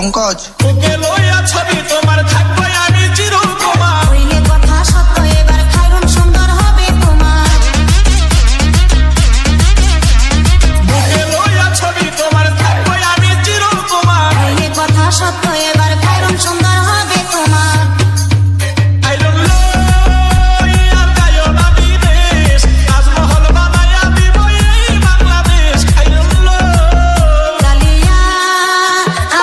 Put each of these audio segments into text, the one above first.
পঙ্কজ। ওকে লইয়া ছবি তোমার থাকবে আমি চিরকুমার। হইলে কথা সত্য এবার খাইরুন সুন্দর হবে তোমার। ওকে লইয়া ছবি তোমার থাকবে আমি চিরকুমার। হইলে কথা সত্য এবার খাইরুন সুন্দর হবে তোমার। I don't know আর গায়ো না বিদেশ, তাজমহল বানাইয়া দিব এই বাংলাদেশ। I don't know কালিয়া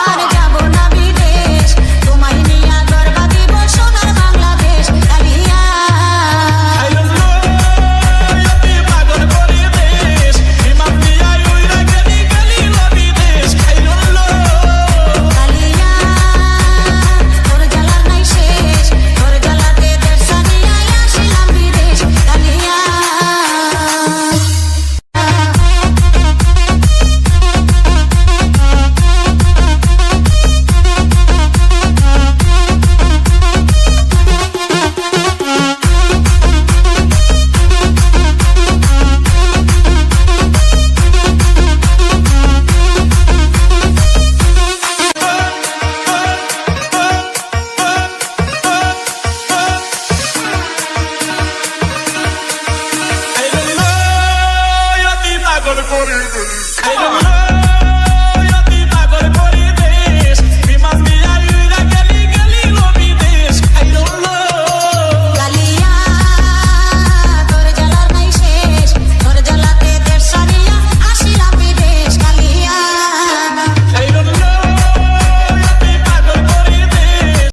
আর যাব না বিদেশ, তোমায় নিয়া গর্বা দিব সোনার বাংলাদেশ। কালিয়া I don't know অতি পাগল করে দেশ, বিমান দিয়া উইরা গেলি গেলি বিদেশ। I don't know কালিয়া তোর জ্বালার নাই শেষ, তোর জ্বালাতে দেশ ছাড়িয়া আসিলাম বিদেশ। কালিয়া I don't know অতি পাগল করে দেশ। I don't know